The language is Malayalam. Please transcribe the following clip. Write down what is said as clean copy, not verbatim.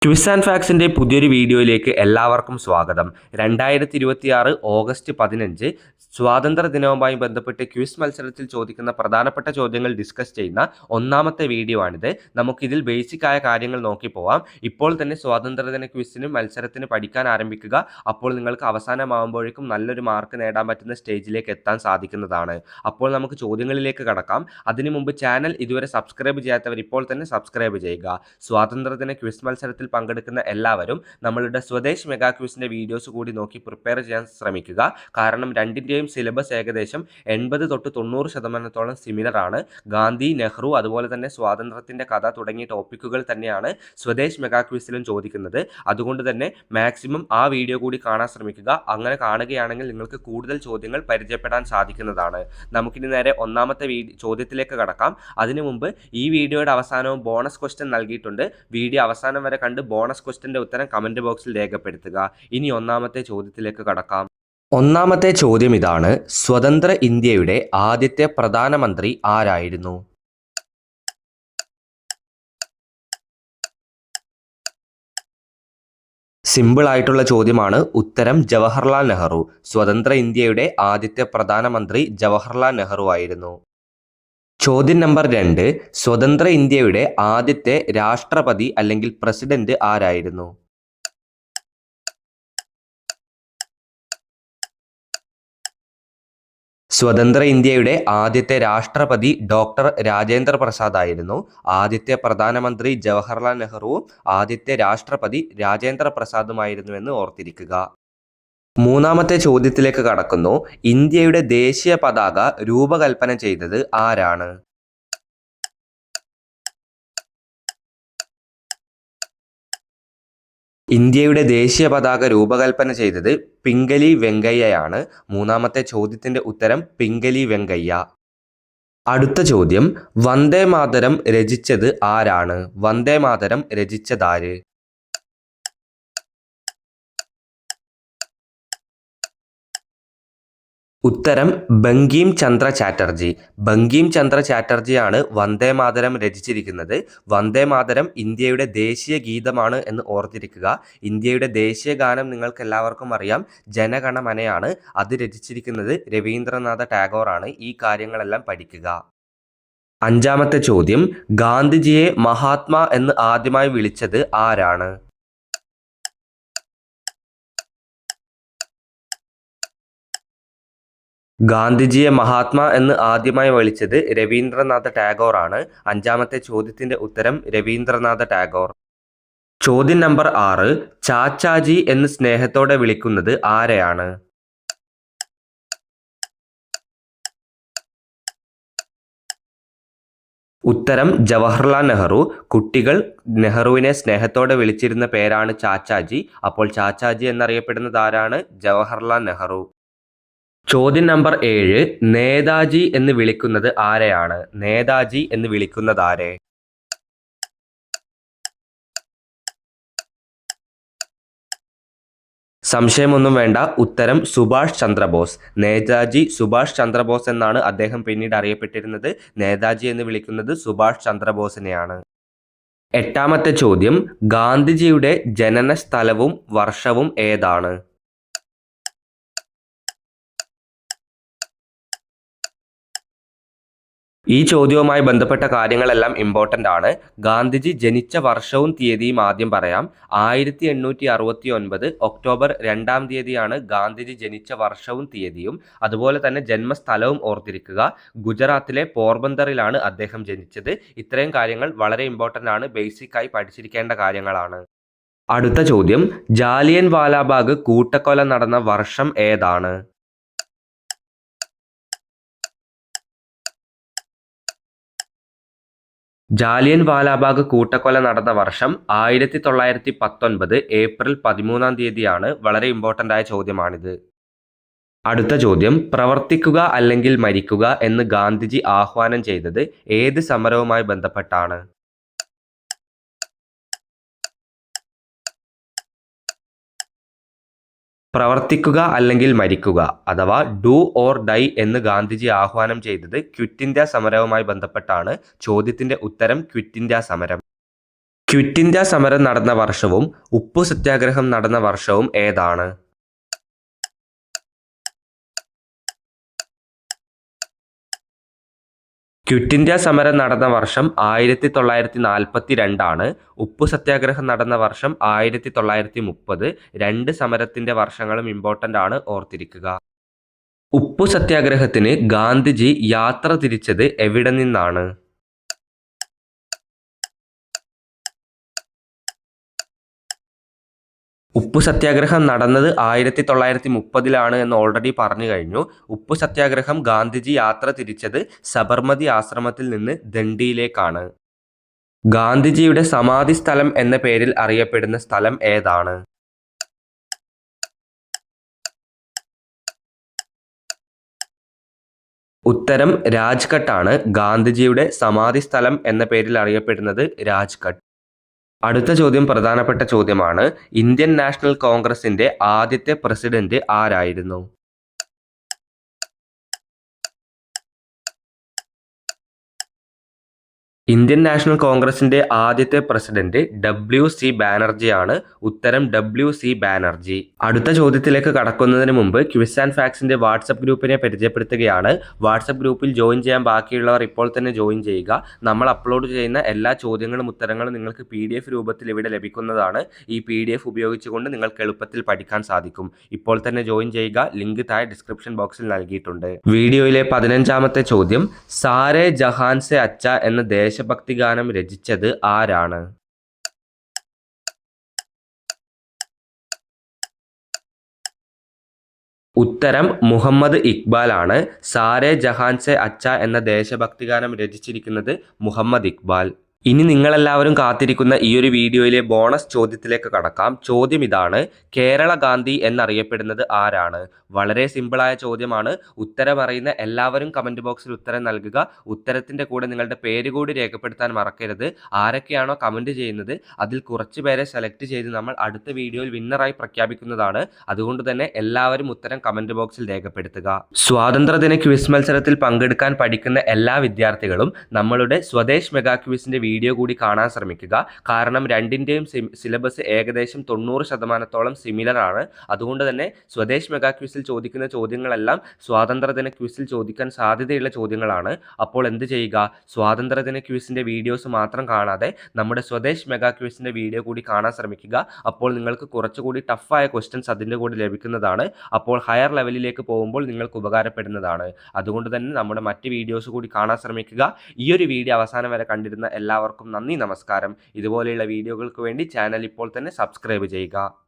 ക്വിസ് ആൻഡ് ഫാക്സിൻ്റെ പുതിയൊരു വീഡിയോയിലേക്ക് എല്ലാവർക്കും സ്വാഗതം. 2026 ഓഗസ്റ്റ് 15 സ്വാതന്ത്ര്യ ദിനവുമായി ബന്ധപ്പെട്ട് ക്വിസ് മത്സരത്തിൽ ചോദിക്കുന്ന പ്രധാനപ്പെട്ട ചോദ്യങ്ങൾ ഡിസ്കസ് ചെയ്യുന്ന ഒന്നാമത്തെ വീഡിയോ ആണിത്. നമുക്കിതിൽ ബേസിക് ആയ കാര്യങ്ങൾ നോക്കി പോവാം. ഇപ്പോൾ തന്നെ സ്വാതന്ത്ര്യദിന ക്വിസിന് മത്സരത്തിന് പഠിക്കാൻ ആരംഭിക്കുക. അപ്പോൾ നിങ്ങൾക്ക് അവസാനമാകുമ്പോഴേക്കും നല്ലൊരു മാർക്ക് നേടാൻ പറ്റുന്ന സ്റ്റേജിലേക്ക് എത്താൻ സാധിക്കുന്നതാണ്. അപ്പോൾ നമുക്ക് ചോദ്യങ്ങളിലേക്ക് കടക്കാം. അതിനു മുമ്പ് ചാനൽ ഇതുവരെ സബ്സ്ക്രൈബ് ചെയ്യാത്തവർ ഇപ്പോൾ തന്നെ സബ്സ്ക്രൈബ് ചെയ്യുക. സ്വാതന്ത്ര്യദിന ക്വിസ് മത്സരത്തിൽ പങ്കെടുക്കുന്ന എല്ലാവരും നമ്മളുടെ സ്വദേശ് മെഗാ ക്വിസിന്റെ വീഡിയോസ് കൂടി നോക്കി പ്രിപ്പയർ ചെയ്യാൻ ശ്രമിക്കുക. കാരണം രണ്ടിൻ്റെയും സിലബസ് ഏകദേശം 80 തൊട്ട് 90% സിമിലർ ആണ്. ഗാന്ധി, നെഹ്റു, അതുപോലെ തന്നെ സ്വാതന്ത്ര്യത്തിന്റെ കഥ തുടങ്ങിയ ടോപ്പിക്കുകൾ തന്നെയാണ് സ്വദേശ് മെഗാ ക്വിസിലും ചോദിക്കുന്നത്. അതുകൊണ്ട് തന്നെ മാക്സിമം ആ വീഡിയോ കൂടി കാണാൻ ശ്രമിക്കുക. അങ്ങനെ കാണുകയാണെങ്കിൽ നിങ്ങൾക്ക് കൂടുതൽ ചോദ്യങ്ങൾ പരിചയപ്പെടാൻ സാധിക്കുന്നതാണ്. നമുക്കിനി നേരെ ഒന്നാമത്തെ ചോദ്യത്തിലേക്ക് കടക്കാം. അതിനു മുമ്പ് ഈ വീഡിയോയുടെ അവസാനവും ബോണസ് ക്വസ്റ്റ്യൻ നൽകിയിട്ടുണ്ട്. വീഡിയോ അവസാനം വരെ കണ്ട് ബോണസ് ക്വസ്റ്റ്യന്റെ ഉത്തരം കമന്റ് ബോക്സിൽ രേഖപ്പെടുത്തുക. ഇനി ഒന്നാമത്തെ ചോദ്യത്തിലേക്ക് കടക്കാം. ഒന്നാമത്തെ ചോദ്യം ഇതാണ്: സ്വതന്ത്ര ഇന്ത്യയുടെ ആദ്യത്തെ പ്രധാനമന്ത്രി ആരായിരുന്നു? സിമ്പിൾ ആയിട്ടുള്ള ചോദ്യമാണ്. ഉത്തരം ജവഹർലാൽ നെഹ്റു. സ്വതന്ത്ര ഇന്ത്യയുടെ ആദ്യത്തെ പ്രധാനമന്ത്രി ജവഹർലാൽ നെഹ്റു ആയിരുന്നു. ചോദ്യം നമ്പർ 2: സ്വതന്ത്ര ഇന്ത്യയുടെ ആദ്യത്തെ രാഷ്ട്രപതി അല്ലെങ്കിൽ പ്രസിഡന്റ് ആരായിരുന്നു? സ്വതന്ത്ര ഇന്ത്യയുടെ ആദ്യത്തെ രാഷ്ട്രപതി ഡോക്ടർ രാജേന്ദ്ര പ്രസാദ് ആയിരുന്നു. ആദ്യത്തെ പ്രധാനമന്ത്രി ജവഹർലാൽ നെഹ്റുവും ആദ്യത്തെ രാഷ്ട്രപതി രാജേന്ദ്ര പ്രസാദുമായിരുന്നുവെന്ന് ഓർത്തിരിക്കുക. മൂന്നാമത്തെ ചോദ്യത്തിലേക്ക് കടക്കുന്നു. ഇന്ത്യയുടെ ദേശീയ പതാക രൂപകൽപ്പന ചെയ്തത് ആരാണ്? ഇന്ത്യയുടെ ദേശീയ പതാക രൂപകൽപ്പന ചെയ്തത് പിംഗലി വെങ്കയ്യയാണ്. മൂന്നാമത്തെ ചോദ്യത്തിന്റെ ഉത്തരം പിംഗലി വെങ്കയ്യ. അടുത്ത ചോദ്യം: വന്ദേ മാതരം രചിച്ചത് ആരാണ്? വന്ദേ മാതരം രചിച്ചതാര്? ഉത്തരം ബങ്കിം ചന്ദ്ര ചാറ്റർജി. ബങ്കിം ചന്ദ്ര ചാറ്റർജിയാണ് വന്ദേ മാതരം രചിച്ചിരിക്കുന്നത്. വന്ദേ മാതരം ഇന്ത്യയുടെ ദേശീയ ഗീതമാണ് എന്ന് ഓർത്തിരിക്കുക. ഇന്ത്യയുടെ ദേശീയ ഗാനം നിങ്ങൾക്ക് എല്ലാവർക്കും അറിയാം, ജനഗണമനയാണ്. അത് രചിച്ചിരിക്കുന്നത് രവീന്ദ്രനാഥ ടാഗോറാണ്. ഈ കാര്യങ്ങളെല്ലാം പഠിക്കുക. അഞ്ചാമത്തെ ചോദ്യം: ഗാന്ധിജിയെ മഹാത്മാ എന്ന് ആദ്യമായി വിളിച്ചത് ആരാണ്? ഗാന്ധിജിയെ മഹാത്മാ എന്ന് ആദ്യമായി വിളിച്ചത് രവീന്ദ്രനാഥ ടാഗോർ ആണ്. അഞ്ചാമത്തെ ചോദ്യത്തിന്റെ ഉത്തരം രവീന്ദ്രനാഥ ടാഗോർ. ചോദ്യം നമ്പർ 6: ചാച്ചാജി എന്ന് സ്നേഹത്തോടെ വിളിക്കുന്നത് ആരെയാണ്? ഉത്തരം ജവഹർലാൽ നെഹ്റു. കുട്ടികൾ നെഹ്റുവിനെ സ്നേഹത്തോടെ വിളിച്ചിരുന്ന പേരാണ് ചാച്ചാജി. അപ്പോൾ ചാച്ചാജി എന്നറിയപ്പെടുന്നത് ആരാണ്? ജവഹർലാൽ നെഹ്റു. ചോദ്യം നമ്പർ 7: നേതാജി എന്ന് വിളിക്കുന്നത് ആരെയാണ്? നേതാജി എന്ന് വിളിക്കുന്നത് ആരെ? സംശയമൊന്നും വേണ്ട, ഉത്തരം സുഭാഷ് ചന്ദ്രബോസ്. നേതാജി സുഭാഷ് ചന്ദ്രബോസ് എന്നാണ് അദ്ദേഹം പിന്നീട് അറിയപ്പെട്ടിരുന്നത്. നേതാജി എന്ന് വിളിക്കുന്നത് സുഭാഷ് ചന്ദ്രബോസിനെയാണ്. എട്ടാമത്തെ ചോദ്യം: ഗാന്ധിജിയുടെ ജനന സ്ഥലവും വർഷവും ഏതാണ്? ഈ ചോദ്യവുമായി ബന്ധപ്പെട്ട കാര്യങ്ങളെല്ലാം ഇമ്പോർട്ടൻ്റ് ആണ്. ഗാന്ധിജി ജനിച്ച വർഷവും തീയതിയും ആദ്യം പറയാം. 1869 ഒക്ടോബർ 2-ാം തീയതിയാണ് ഗാന്ധിജി ജനിച്ച വർഷവും തീയതിയും. അതുപോലെ തന്നെ ജന്മസ്ഥലവും ഓർത്തിരിക്കുക. ഗുജറാത്തിലെ പോർബന്തറിലാണ് അദ്ദേഹം ജനിച്ചത്. ഇത്രയും കാര്യങ്ങൾ വളരെ ഇമ്പോർട്ടൻ്റ് ആണ്, ബേസിക്കായി പഠിച്ചിരിക്കേണ്ട കാര്യങ്ങളാണ്. അടുത്ത ചോദ്യം: ജാലിയൻ വാലാബാഗ് കൂട്ടക്കൊല നടന്ന വർഷം ഏതാണ്? ജാലിയൻ വാലാബാഗ് കൂട്ടക്കൊല നടന്ന വർഷം 1919 ഏപ്രിൽ 13-ാം തീയതിയാണ്. വളരെ ഇമ്പോർട്ടൻ്റ് ആയ ചോദ്യമാണിത്. അടുത്ത ചോദ്യം: പ്രവർത്തിക്കുക അല്ലെങ്കിൽ മരിക്കുക എന്ന് ഗാന്ധിജി ആഹ്വാനം ചെയ്തത് ഏത് സമരവുമായി ബന്ധപ്പെട്ടാണ്? പ്രവർത്തിക്കുക അല്ലെങ്കിൽ മരിക്കുക അഥവാ ഡു ഓർ ഡൈ എന്ന് ഗാന്ധിജി ആഹ്വാനം ചെയ്തത് ക്വിറ്റ് ഇന്ത്യ സമരവുമായി ബന്ധപ്പെട്ടാണ്. ചോദ്യത്തിന്റെ ഉത്തരം ക്വിറ്റ് ഇന്ത്യ സമരം. ക്വിറ്റ് ഇന്ത്യ സമരം നടന്ന വർഷവും ഉപ്പു സത്യാഗ്രഹം നടന്ന വർഷവും ഏതാണ്? ക്വിറ്റ് ഇന്ത്യ സമരം നടന്ന വർഷം 1942 ഉപ്പു സത്യാഗ്രഹം നടന്ന വർഷം 1930. രണ്ട് സമരത്തിന്റെ വർഷങ്ങളും ഇമ്പോർട്ടൻ്റ് ആണ്, ഓർത്തിരിക്കുക. ഉപ്പു സത്യാഗ്രഹത്തിന് ഗാന്ധിജി യാത്ര തിരിച്ചത് എവിടെ നിന്നാണ്? ഉപ്പു സത്യാഗ്രഹം നടന്നത് 1930 എന്ന് ഓൾറെഡി പറഞ്ഞു കഴിഞ്ഞു. ഉപ്പു സത്യാഗ്രഹം ഗാന്ധിജി യാത്ര തിരിച്ചത് സബർമതി ആശ്രമത്തിൽ നിന്ന് ദണ്ഡിയിലേക്കാണ്. ഗാന്ധിജിയുടെ സമാധി സ്ഥലം എന്ന പേരിൽ അറിയപ്പെടുന്ന സ്ഥലം ഏതാണ്? ഉത്തരം രാജ്ഘട്ട് ആണ്. ഗാന്ധിജിയുടെ സമാധി സ്ഥലം എന്ന പേരിൽ അറിയപ്പെടുന്നത് രാജ്ഘട്ട്. അടുത്ത ചോദ്യം പ്രധാനപ്പെട്ട ചോദ്യമാണ്. ഇന്ത്യൻ നാഷണൽ കോൺഗ്രസിന്റെ ആദ്യത്തെ പ്രസിഡന്റ് ആരായിരുന്നു? ഇന്ത്യൻ നാഷണൽ കോൺഗ്രസിന്റെ ആദ്യത്തെ പ്രസിഡന്റ് WC ബാനർജി ആണ്. ഉത്തരം WC ബാനർജി. അടുത്ത ചോദ്യത്തിലേക്ക് കടക്കുന്നതിന് മുമ്പ് ക്വിസ് ആൻഡ് ഫാക്ട്സിന്റെ വാട്സപ്പ് ഗ്രൂപ്പിനെ പരിചയപ്പെടുത്തുകയാണ്. വാട്സപ്പ് ഗ്രൂപ്പിൽ ജോയിൻ ചെയ്യാൻ ബാക്കിയുള്ളവർ ഇപ്പോൾ തന്നെ ജോയിൻ ചെയ്യുക. നമ്മൾ അപ്ലോഡ് ചെയ്യുന്ന എല്ലാ ചോദ്യങ്ങളും ഉത്തരങ്ങളും നിങ്ങൾക്ക് PDF രൂപത്തിൽ ഇവിടെ ലഭിക്കുന്നതാണ്. ഈ PDF ഉപയോഗിച്ചുകൊണ്ട് നിങ്ങൾക്ക് എളുപ്പത്തിൽ പഠിക്കാൻ സാധിക്കും. ഇപ്പോൾ തന്നെ ജോയിൻ ചെയ്യുക. ലിങ്ക് താഴെ ഡിസ്ക്രിപ്ഷൻ ബോക്സിൽ നൽകിയിട്ടുണ്ട്. വീഡിയോയിലെ 15ാമത്തെ ചോദ്യം, സാരേ ജഹാൻ സെ അച്ച എന്ന ദേശഭക്തി ഗാനം രചിച്ചത് ആരാണ്? ഉത്തരം മുഹമ്മദ് ഇക്ബാൽ ആണ്. സാരേ ജഹാൻ സെ അച്ച എന്ന ദേശഭക്തി ഗാനം രചിച്ചിരിക്കുന്നത് മുഹമ്മദ് ഇക്ബാൽ. ഇനി നിങ്ങളെല്ലാവരും കാത്തിരിക്കുന്ന ഈ ഒരു വീഡിയോയിലെ ബോണസ് ചോദ്യത്തിലേക്ക് കടക്കാം. ചോദ്യം ഇതാണ്: കേരള ഗാന്ധി എന്നറിയപ്പെടുന്നത് ആരാണ്? വളരെ സിമ്പിളായ ചോദ്യമാണ്. ഉത്തരം അറിയുന്ന എല്ലാവരും കമൻറ്റ് ബോക്സിൽ ഉത്തരം നൽകുക. ഉത്തരത്തിൻ്റെ കൂടെ നിങ്ങളുടെ പേര് കൂടി രേഖപ്പെടുത്താൻ മറക്കരുത്. ആരൊക്കെയാണോ കമൻറ്റ് ചെയ്യുന്നത് അതിൽ കുറച്ച് പേരെ സെലക്ട് ചെയ്ത് നമ്മൾ അടുത്ത വീഡിയോയിൽ വിന്നറായി പ്രഖ്യാപിക്കുന്നതാണ്. അതുകൊണ്ട് തന്നെ എല്ലാവരും ഉത്തരം കമൻറ്റ് ബോക്സിൽ രേഖപ്പെടുത്തുക. സ്വാതന്ത്ര്യദിന ക്വിസ് മത്സരത്തിൽ പങ്കെടുക്കാൻ പഠിക്കുന്ന എല്ലാ വിദ്യാർത്ഥികളും നമ്മളുടെ സ്വദേശ് മെഗാ ക്വിസിൻ്റെ വീഡിയോ കൂടി കാണാൻ ശ്രമിക്കുക. കാരണം രണ്ടിൻ്റെയും സിലബസ് ഏകദേശം 90% സിമിലർ ആണ്. അതുകൊണ്ട് തന്നെ സ്വദേശ് മെഗാ ക്വിസിൽ ചോദിക്കുന്ന ചോദ്യങ്ങളെല്ലാം സ്വാതന്ത്ര്യദിന ക്വിസിൽ ചോദിക്കാൻ സാധ്യതയുള്ള ചോദ്യങ്ങളാണ്. അപ്പോൾ എന്ത് ചെയ്യുക? സ്വാതന്ത്ര്യദിന ക്വിസിൻ്റെ വീഡിയോസ് മാത്രം കാണാതെ നമ്മുടെ സ്വദേശ് മെഗാ ക്വിസിൻ്റെ വീഡിയോ കൂടി കാണാൻ ശ്രമിക്കുക. അപ്പോൾ നിങ്ങൾക്ക് കുറച്ചുകൂടി ടഫായ ക്വസ്റ്റ്യൻസ് അതിൻ്റെ കൂടെ ലഭിക്കുന്നതാണ്. അപ്പോൾ ഹയർ ലെവലിലേക്ക് പോകുമ്പോൾ നിങ്ങൾക്ക് ഉപകാരപ്പെടുന്നതാണ്. അതുകൊണ്ട് തന്നെ നമ്മുടെ മറ്റ് വീഡിയോസ് കൂടി കാണാൻ ശ്രമിക്കുക. ഈ ഒരു വീഡിയോ അവസാനം വരെ കണ്ടിരുന്ന എല്ലാവർക്കും നന്ദി, നമസ്കാരം. ഇതുപോലെയുള്ള വീഡിയോകൾക്ക് വേണ്ടി ചാനൽ ഇപ്പോൾ തന്നെ സബ്സ്ക്രൈബ് ചെയ്യുക.